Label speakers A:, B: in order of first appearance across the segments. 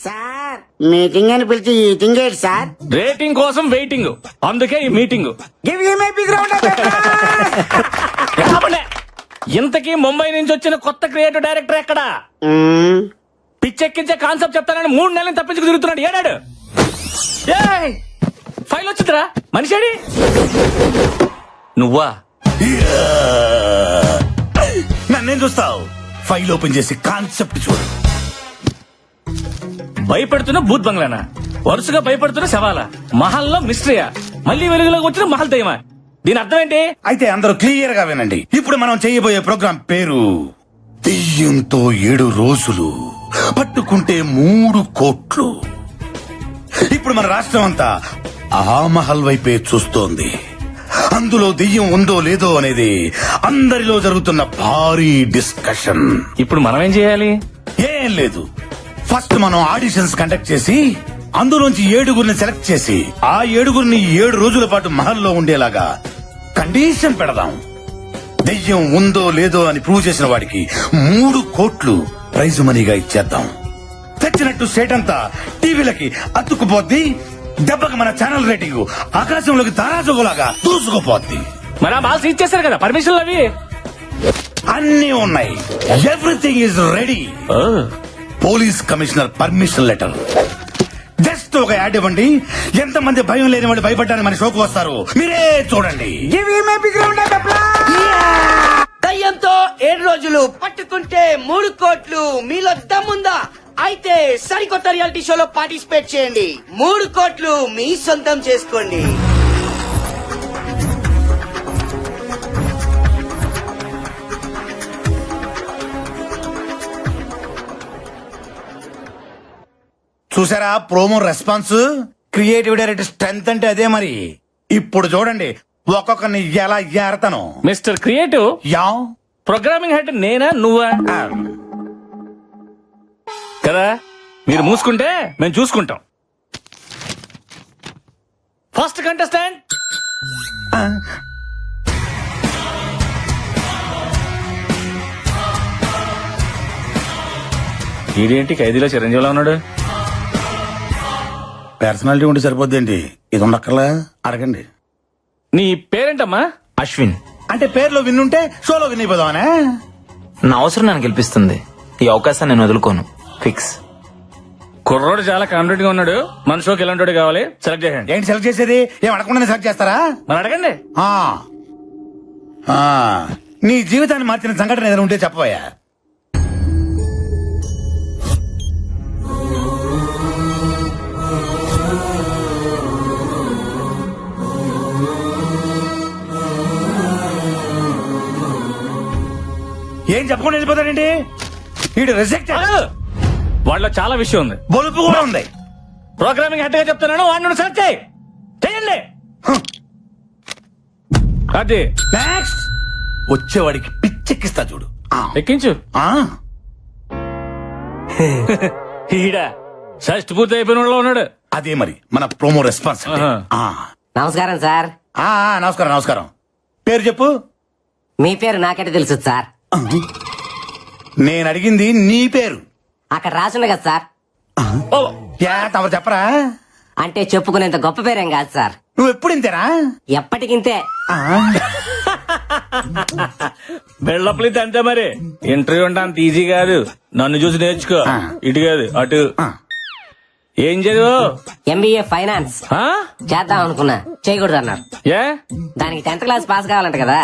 A: Sir meeting అని పిలిచి eating ఏంటి సార్?
B: రేటింగ్ కోసం వెయిటింగ్, అందుకే ఈ meeting.
A: Give you my big round of
B: ఇంతకీ ముంబై నుంచి వచ్చిన కొత్త క్రియేటివ్ డైరెక్టర్ ఎక్కడ? పిచ్చెక్కించే కాన్సెప్ట్ చెప్తానని 3 నెలలు తప్పించుకు తిరుగుతున్నాడు. ఏడాడు ఫైల్ వచ్చిందిరా, మనిషిడి నువ్వా?
C: నన్నేం చూస్తావు? ఫైల్ ఓపెన్ చేసి కాన్సెప్ట్ చూడు.
B: భయపెడుతున్న భూత్ బంగ్లానా? వరుసగా భయపడుతున్న శవాలా? మహల్లో మిస్టరీయా? మళ్ళీ వెలుగులోకి వచ్చిన మహల్ దయ్యమా? దీని అర్థం ఏంటి?
C: అయితే అందరూ క్లియర్ గా వినండి. ఇప్పుడు మనం చేయబోయే ప్రోగ్రాం పేరు దెయ్యంతో 7 రోజులు, పట్టుకుంటే 3 కోట్లు. ఇప్పుడు మన రాష్ట్రం అంతా ఆ మహల్ వైపే చూస్తోంది. అందులో దెయ్యం ఉందో లేదో అనేది అందరిలో జరుగుతున్న భారీ డిస్కషన్.
B: ఇప్పుడు మనం ఏం చేయాలి?
C: ఏం లేదు, ఫస్ట్ మనం ఆడిషన్స్ కండక్ట్ చేసి అందులోంచి 7గురిని సెలెక్ట్ చేసి ఆ 7గురిని 7 రోజుల పాటు మహల్లో ఉండేలాగా కండిషన్ పెడదాం. దెయ్యం ఉందో లేదో అని ప్రూవ్ చేసిన వాడికి 3 కోట్లు ప్రైజ్ మనీగా ఇచ్చేద్దాం. తెచ్చినట్టు స్టేట్ అంతా టీవీలకి అతుక్కుపోద్ది. దెబ్బకి మన ఛానల్ రేటింగ్ ఆకాశంలోకి తారాజుగులాగా దూసుకుపోద్ది.
B: మరి ఆ మాల్స్ ఇచ్చేసారు కదా, పర్మిషన్లు అవి
C: అన్నీ ఉన్నాయి. Everything is ready. Police commissioner permission letter. Just ఒక యాడ్ ఇవ్వండి. ఎంతమంది భయం లేని వాళ్ళు భయపడ్డానికి మన షోకు వస్తారు, మీరే చూడండి.
A: Give you my big round of
D: దయ్యంతో 7 రోజులు, పట్టుకుంటే 3 కోట్లు. మీలో దమ్ముందా? అయితే సరికొత్త రియాలిటీ షోలో పార్టిసిపేట్ చేయండి. 3 కోట్లు మీ సొంతం చేసుకోండి.
C: చూసారా promo response? Creative director strength అంటే అదే మరి. ఇప్పుడు చూడండి ఒక్కొక్కరిని ఎలా ఏరతాను.
B: మిస్టర్ క్రియేటివ్,
C: యా
B: ప్రోగ్రామింగ్ హెడ్ నేనా నువ్వా? కదా, మీరు మూసుకుంటే మేము చూసుకుంటాం. ఫస్ట్ కంటెస్టెంట్ ఇదేంటి ఖైదీలో చిరంజీవిలో ఉన్నాడు?
C: పర్సనాలిటీ ఉంటే సరిపోద్దేంటి, ఇది ఉండక్కర్లా? అడగండి.
B: నీ పేరేంటమ్మా?
E: అశ్విన్.
C: అంటే పేర్లో విన్నుంటే షోలో విన్ అయిపోదామనే.
E: నా అవసరం నన్ను గెలిపిస్తుంది. ఈ అవకాశాన్ని నేను వదులుకోను. ఫిక్స్.
B: కుర్రోడు చాలా కాన్ఫిడెంట్ గా ఉన్నాడు. మన షోకి ఎలాంటి కావాలి సెలెక్ట్ చేయండి.
C: ఏంటి సెలెక్ట్ చేసేది? ఏం అడగకుండా సెలెక్ట్ చేస్తారా?
B: మరి అడగండి.
C: ఆ. ఆ. నీ జీవితాన్ని మార్చిన సంఘటన ఏదైనా ఉంటే చెప్పబోయా. ఏం చెప్పకుండా వెళ్ళిపోతాడండి వీడు? రిజెక్ట్.
B: వాళ్ళలో చాలా విషయం ఉంది,
C: బొలుపు కూడా ఉంది.
B: ప్రోగ్రామింగ్ హెడ్ గా చెప్తున్నాను, వాడిని సెలెక్ట్ చేయండి. అది
C: నెక్స్ట్ వచ్చేవాడికి పిచ్చెక్కిస్తా చూడు.
B: ఎక్కించు. ఈడ షష్ట్ పూర్తి అయిపోయిన వాళ్ళు ఉన్నాడు.
C: అదే మరి మన ప్రోమో రెస్పాన్స్.
A: నమస్కారం సార్.
C: నమస్కారం నమస్కారం. పేరు చెప్పు.
A: మీ పేరు నాకైతే తెలుసు సార్.
C: నేను అడిగింది నీ పేరు.
A: అక్కడ రాసుండే కదా సార్.
C: తమరు చెప్పరా?
A: అంటే చెప్పుకునేంత గొప్ప పేరేం కాదు సార్.
C: నువ్వు ఎప్పుడు ఇంతేనా?
A: ఎప్పటికింతే.
B: బెళ్ళప్పలి అంతే మరి. ఇంటర్వ్యూ అంటే అంత ఈజీ కాదు. నన్ను చూసి నేర్చుకో. ఇటు కాదు అటు. ఏం చదువు?
A: MBA ఫైనాన్స్ చేద్దాం అనుకున్నా, చేయకూడదు అన్నారు.
B: ఏ?
A: దానికి 10th క్లాస్ పాస్ కావాలంట కదా.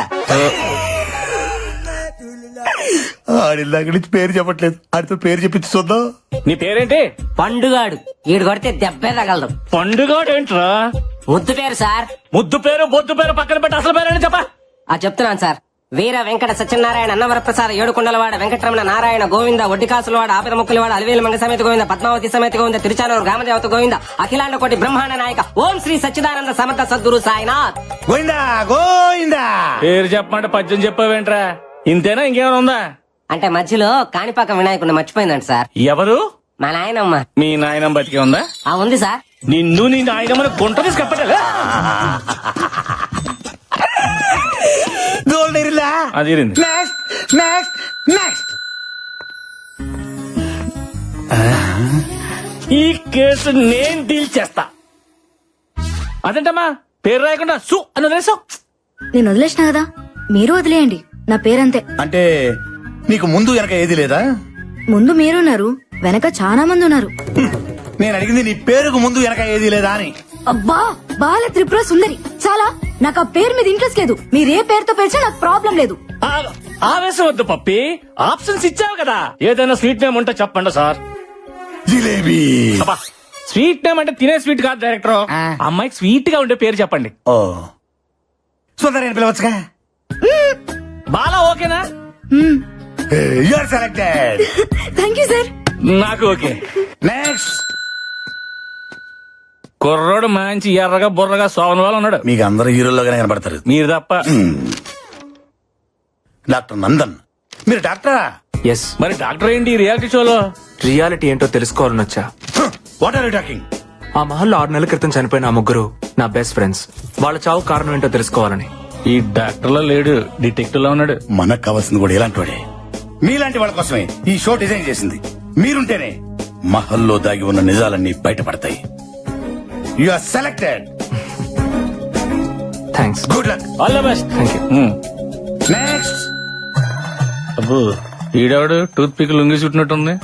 C: ఆడిల్లాక నుంచి పేరు చెప్పట్లేదు, ఆడితో పేరు చెప్పించి చూద్దాం.
B: నీ పేరేంటి?
A: పండుగాడు. ఈడు కొడితే దెబ్బే తగలదు.
B: పండుగాడు ఏంట్రా?
A: ముద్దు పేరు సార్.
B: ముద్దు పేరు బొద్దు పేరు పక్కన పెట్టి అసలు పేరేంటి చెప్పా.
A: చెప్తున్నాను సార్. వీర వెంకట సత్యనారాయణ అన్నవరప్రసాద ఏడుకొండలవాడ వెంకటరమణ నారాయణ గోవింద ఒడ్డికాసులవాడ ఆపద ముక్కులవాడ అలివేలు మంగ సమేత గోవింద పద్మావతి సమేత గోవింద తిరుచానూరు గ్రామదేవత గోవింద అఖిలాండ కోటి బ్రహ్మాండ నాయక ఓం శ్రీ సచ్చిదానంద సమర్థ సద్గురు సాయినాథ్
C: గోవిందా గోవిందా.
B: పేరు చెప్పమంటే పద్యం చెప్పావేంట్రా? ఇంతేనా ఇంకేమైనా ఉందా?
A: అంటే మధ్యలో కాణిపాక వినాయకుడిని మర్చిపోయిందంట సార్.
B: ఎవరు?
A: మా నాయనమ్మ.
B: మీ నాయనమ్మ బతికే ఉందా?
A: ఉంది సార్.
B: నిన్ను నీ నాయనమ్మని గుంట తీసి కప్పటలే.
C: గోల్డ్
B: అది
C: నెక్స్ట్ నెక్స్ట్ నెక్స్ట్.
B: ఈ కేసు నేను డీల్ చేస్తా. అదేంటమ్మా పేరు రాయకుండా సు అని వదిలేసావు?
F: నేను వదిలేసిన కదా, మీరు వదిలేయండి. నా పేరంతే.
C: అంటే నీకు ముందు వెనక ఏది లేదా?
F: ముందు మీరున్నారు, వెనక చాలా మంది ఉన్నారు.
C: నేను అడిగింది నీ పేరుకు ముందు వెనక ఏది లేదా అని.
F: అబ్బా, బాల త్రిపుర సుందరి. చాలా, నాకు ఆ పేరు మీద ఇంట్రెస్ట్ లేదు. మీరే పేరుతో పిలిచినా నాకు ప్రాబ్లం లేదు.
B: ఆవేశం వద్దు పప్పి, ఆప్షన్స్ ఇచ్చావు కదా. ఏదైనా స్వీట్ నేమ్ ఉంటే చెప్పండి సార్.
C: జిలేబీ.
B: అబ్బా, స్వీట్ నేమ్ అంటే తినే స్వీట్ కాదు డైరెక్టర్. అమ్మాయికి స్వీట్ గా ఉండే పేరు చెప్పండి.
C: ఓ సుందరి అని పిలవచ్చుగా.
B: బాలా ఓకేనా?
C: You are selected.
F: Thank you sir.
B: నాకు ఓకే.
C: నెక్స్ట్.
B: కుర్రోడు మంచి ఎర్రగా బుర్రగా సోమన్ వాళ్ళు ఉన్నాడు.
C: మీకు అందరు హీరోల్లోగానే కనబడతారు.
B: మీరు తప్ప.
C: డాక్టర్ నందన్. మీరు డాక్టరా?
E: ఎస్.
B: మరి డాక్టర్ ఏంటి రియాలిటీ షోలో?
E: రియాలిటీ ఏంటో తెలుసుకోవాలని వచ్చా.
C: What are you talking?
E: ఆ మహల్లో 6 నెలల క్రితం చనిపోయిన ఆ ముగ్గురు నా బెస్ట్ ఫ్రెండ్స్. వాళ్ళ చావు కారణం ఏంటో తెలుసుకోవాలని.
B: ఈ డాక్టర్ లో లేడు, డిటెక్టివ్ లో ఉన్నాడు.
C: మనకు కావాల్సింది కూడా ఇలాంటి వాడే. మీలాంటి వాళ్ళ కోసమే ఈ షో డిజైన్ చేసింది. మీరుంటేనే మహల్లో దాగి ఉన్న నిజాలన్నీ బయటపడతాయి. You are selected.
E: Thanks.
C: Good luck.
B: All the best.
E: Thank you.
C: Next.
B: అబ్బో, ఈడవాడు టూత్ పిక్ లొంగి చుట్టినట్టుంది.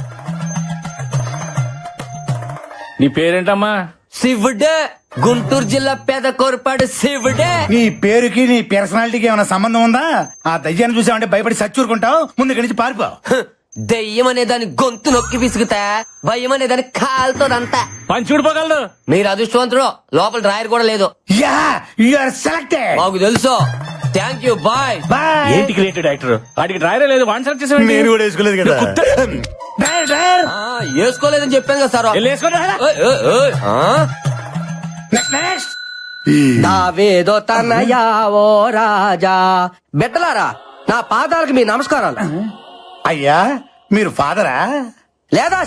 B: నీ పేరేంటమ్మా?
A: శివుడే, గుంటూరు జిల్లా పేద కోరపాడు శివుడే.
C: నీ పేరుకి నీ పర్సనాలిటీకి ఏమైనా సంబంధం ఉందా? ఆ దయ్యాన్ని చూసావంటే భయపడి సచ్చూరుకుంటావు. ముందు ఇక్కడి నుంచి పారిపో.
A: దెయ్యం అనే దాని గొంతు నొక్కి విసుగుతా, భయం అనే దాని కాలుతోదంతా.
B: పని చూడిపోగలదు.
A: మీరు అదృష్టవంతుడు, లోపల డ్రాయర్ కూడా లేదు.
C: Yeah, you are selected.
A: మాకు తెలుసు. Thank you, bye.
C: బాయ్.
B: ఏంటి క్రియేటివ్ డైరెక్టర్? వాడికి డ్రైవరే లేదు, వాన్ సెలెక్ట్ చేసాడు.
C: నేను కూడా వేసుకోలేదు కదా. Driver, driver.
A: వేసుకోలేదని చెప్పాను కదా సార్. ఓయ్, ఓయ్, ఓయ్.
C: Next, next.
A: దావేదో తనయా ఓ రాజా. బిడ్డలారా, నా పాదాలకు మీ నమస్కారాలు.
C: అయ్యా, మీరు ఫాదరా?
A: లేదా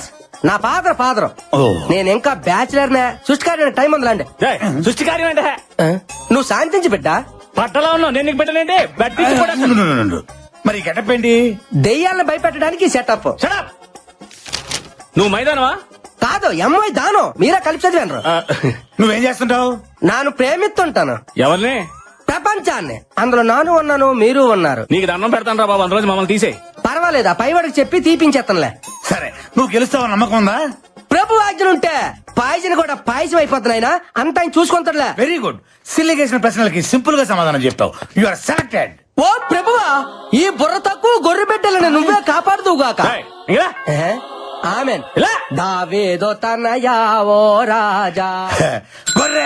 A: నా ఫాదర్.
C: ఓ.
A: నేను ఇంకా బ్యాచిలర్ నే. సృష్టికారి టైం ఉందిలాండి.
B: సృష్టి కార్యం అంటే
A: నువ్వు శాంతించి బిడ్డ.
B: పట్టలో ఉన్నావు, నేను నీకు పెట్టలేంటి. బట్టి కూడా
C: ఉండు. మరి గెటప్ ఏంటి?
A: దెయ్యాలను భయపెట్టడానికి సెటప్.
B: Shut up. నువ్వు మైదానవా?
A: కాదు, ఎంఐ దానం. మీరే కలిపి చదివాను.
C: నువ్వేం చేస్తుంటావు?
A: నాను ప్రేమిస్తుంటాను
B: ఎవరిని?
A: ప్రపంచాన్ని. అందులో నాను ఉన్నాను, మీరు ఉన్నారు.
B: నీకు దండం పెడతాను రా బాబు, అందులో మమ్మల్ని తీసేయి.
A: పర్వాలేదు, ఆ పైవాడికి చెప్పి తీపించేస్తానులే.
C: సరే, నువ్వు గెలుస్తావు నమ్మకం ఉందా?
A: ప్రభు ఆజ్ఞలుంటే పాయసం కూడా పాయసం అయిపోతున్నాయినా అంత ఆయన చూసుకుంటాడులే.
C: Very good. సిల్లి చేసిన ప్రశ్నలకి సింపుల్ గా సమాధానం చెప్తావు. You are selected.
A: ఓ ప్రభువా, ఈ బుర్ర తక్కువ గొర్రె బిడ్డలను నువ్వే కాపాడుదువుగాక.
B: ఏయ్, ఇంకా రా.
A: ఆమెన్.
B: ఇలా.
A: దావేదో తనయా ఓ రాజా.
C: గొర్రె.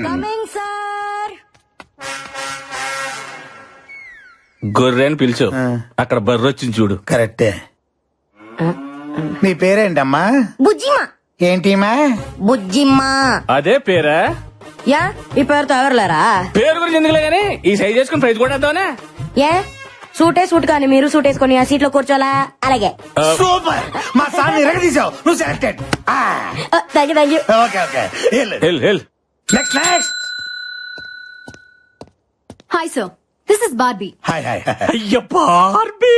F: Coming sir.
B: గొర్రె అని పిలిచు. అక్కడ బర్రె వచ్చింది చూడు.
C: కరెక్టే. నీ పేరేంటమ్మా?
F: బుజ్జిమా.
C: ఏంటిమా?
F: బుజ్జిమ్మా.
B: అదే పేరా?
F: యా, ఈ పేరుతో ఎవరులేరా?
B: పేరు గురించి ఎందుకులే గానీ ఈ సైజ్ చేసుకుని ప్రైజ్ కూడా వేద్దామనే.
F: ఏ సూట్ కానీ మీరు సూట్ వేసుకొని ఆ సీట్ లో కూర్చోలా? అలాగే.
C: సూపర్. మా సార్ ఎరగదీసావు. నువ్వు selected.
F: Thank you.
C: Okay okay.
B: Hell
C: next, next.
F: Hi sir, this is Barbie.
C: Hi hi.
B: అయ్య బార్బీ.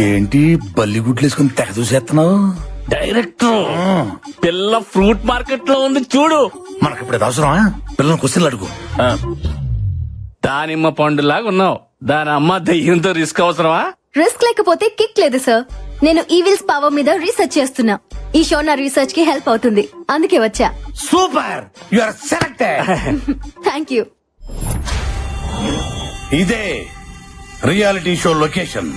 C: ఏంటి బల్లిగుడ్లు వేసుకుని తెగ చూసేస్తున్నావు?
B: డైరెక్టర్, పిల్ల ఫ్రూట్ మార్కెట్ లో ఉంది చూడు.
C: మనకి ఇప్పుడు అది అవసరమా? పిల్లలు క్వశ్చన్లు అడుగు.
B: దానిమ్మ పండులాగా ఉన్నావు. దాని అమ్మ దయ్యంతో రిస్క్ అవసరమా?
F: రిస్క్ లేకపోతే కిక్ లేదు సార్. నేను ఈవిల్స్ పవర్ మీద రీసెర్చ్ చేస్తున్నా. ఈ షో నా రీసెర్చ్ కి హెల్ప్ అవుతుంది, అందుకే వచ్చా.
C: Super. You are selected.
F: Thank you.
C: ఇదే రియాలిటీ షో లొకేషన్.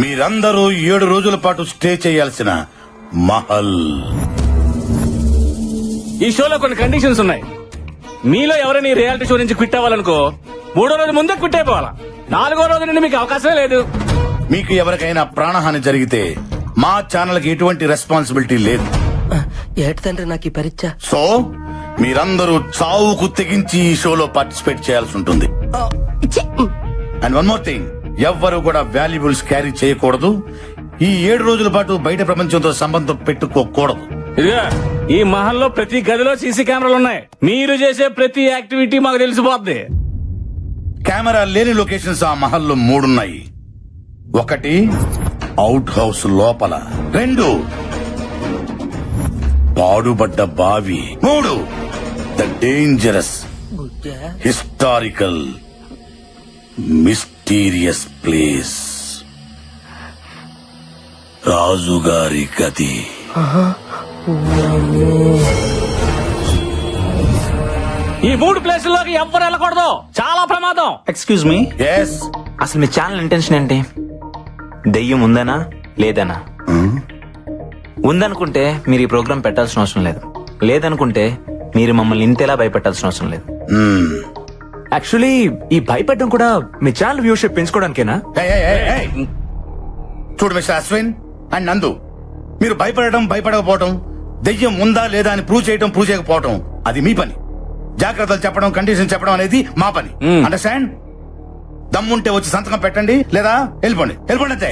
C: మీరందరూ 7 రోజుల పాటు స్టే చేయాల్సిన మహల్.
B: ఈ షోలో కొన్ని కండిషన్స్ ఉన్నాయి. మీలో ఎవరైనా ఈ రియాలిటీ షో నుంచి క్విట్ అవ్వాలనుకో 3వ రోజు ముందే క్విట్ అయిపోవాలా. 4వ రోజు నుండి మీకు అవకాశమే లేదు.
C: మీకు ఎవరికైనా ప్రాణహాని జరిగితే మా ఛానల్ కి ఎటువంటి రెస్పాన్సిబిలిటీ లేదు.
A: ఏటి తండ్రి నాకు ఈ పరీక్ష.
C: సో మీరందరూ చావుకు తెగించి ఈ షోలో పార్టిసిపేట్ చేయాల్సి ఉంటుంది. అండ్ వన్ మోర్ థింగ్, ఎవ్వరు కూడా వాల్యుబుల్స్ క్యారీ చేయకూడదు. ఈ 7 రోజుల పాటు బయట ప్రపంచంతో సంబంధం పెట్టుకోకూడదు.
B: ఇదిగా ఈ మహల్లో ప్రతి గదిలో సీసీ కెమెరాలు ఉన్నాయి. మీరు చేసే ప్రతి యాక్టివిటీ మాకు తెలిసిపోద్ది.
C: కెమెరా లేని లొకేషన్స్ ఆ మహల్లో 3 ఉన్నాయి. 1 అవుట్ హౌస్ లోపల, 2 పాడుబడ్డ బావి, 3 the dangerous historical mysterious place రాజుగారి గది.
B: ఈ 3 ప్లేసుల్లోకి ఎవ్వరు వెళ్ళకూడదు, చాలా ప్రమాదం.
G: ఎక్స్క్యూజ్ మీ,
C: ఎస్
G: అసలు మీ ఛానల్ ఇంటెన్షన్ ఏంటి? దెయ్యం ఉందనా లేదనా? ఉందనుకుంటే మీరు ఈ ప్రోగ్రామ్ పెట్టాల్సిన అవసరం లేదు. లేదనుకుంటే మీరు మమ్మల్ని ఇంతేలా భయపెట్టాల్సిన అవసరం లేదు.
E: యాక్చువల్లీ ఈ భయపెట్టడం కూడా మీ ఛానల్ వ్యూషిప్ పెంచుకోవడానికేనా?
C: చూడు మిస్టర్ అశ్విన్ అండ్ నందు, మీరు భయపడకపోవటం, దెయ్యం ఉందా లేదా అని ప్రూవ్ చేయకపోవటం అది మీ పని. జాగ్రత్తలు చెప్పడం, కండిషన్ చెప్పడం అనేది మా పని. అండర్స్టాండ్? దమ్ముంటే వచ్చి సంతకం పెట్టండి, లేదా వెళ్ళిపోండి అంతే.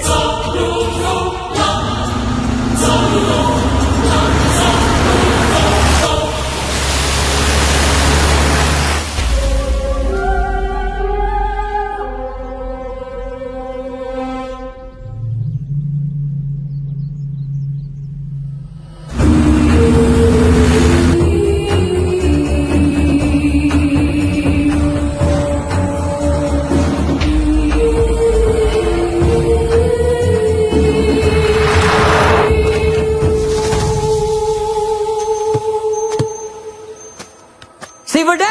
H: శివుడు,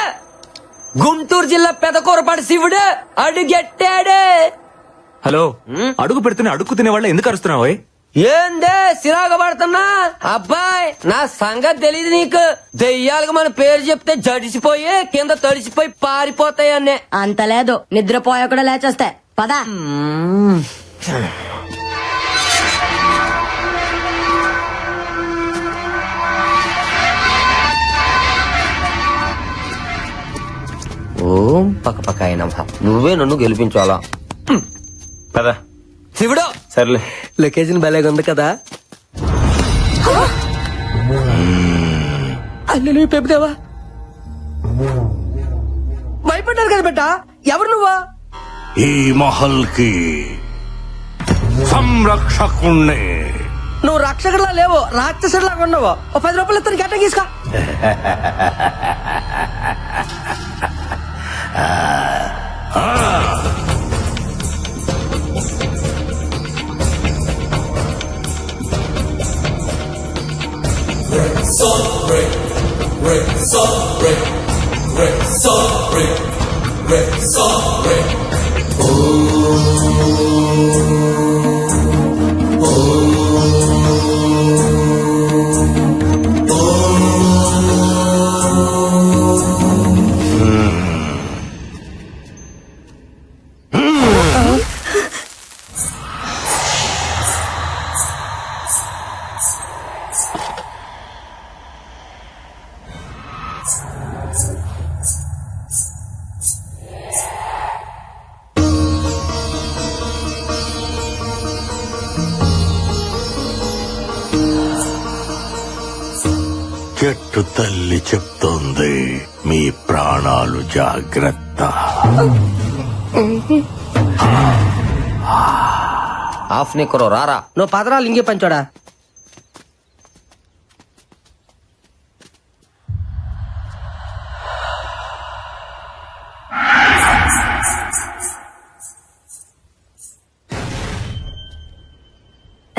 H: గుంటూరు జిల్లా పెదకూరపాడు శివుడు అడుగెట్టాడే.
E: హలో, అడుగు పెడుతున్న అడుగు తినే వాళ్ళ ఎందుకు అరుస్తున్నావు?
H: ఏందే సిరాగ పడుతున్నా? అబ్బాయి, నా సంగతి తెలీదు నీకు. దెయ్యాలకు మన పేరు చెప్తే జడిసిపోయి కింద తడిసిపోయి పారిపోతాయన్నే.
I: అంత లేదు, నిద్రపోయా కూడా లేచేస్తే పదా.
H: ఓం పక్క అయినా నువ్వే నన్ను గెలిపించాలా?
G: పదా
H: శివుడు,
G: సర్లే.
H: లొకేషన్ భలేగా ఉంది కదా. అల్లు పెప్పుదేవా భయపడ్డారు కదా బిడ్డ. ఎవరు నువ్వా?
C: ఈ మహల్ కి సంరక్షకుణ్ణి.
H: నువ్వు రక్షకుడిలా లేవు, రాక్షసుడిలాగా ఉన్నావు. ఓ 10 రూపాయలు ఇస్తాను, గట్ట తీసుకో.
C: చెట్టు తల్లి చెప్తోంది, మీ ప్రాణాలు జాగ్రత్త.
H: ఆఫ్ నీకురో రారా. నువ్వు పదరాలు ఇంకే పంచోడా.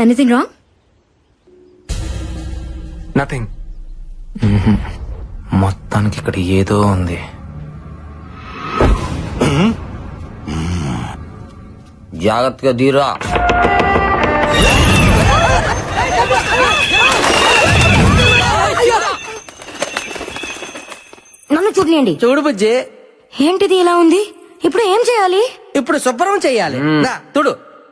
F: Anything wrong?
E: నథింగ్.
G: మొత్తానికి ఇక్కడ ఏదో ఉంది.
H: జాగ్రత్తగా దీరా.
I: నన్ను చూడలేండి.
H: చూడు బుజ్జి,
I: ఏంటిది ఇలా ఉంది? ఇప్పుడు ఏం చేయాలి?
H: ఇప్పుడు శుభ్రం చెయ్యాలి. దా, చూడు.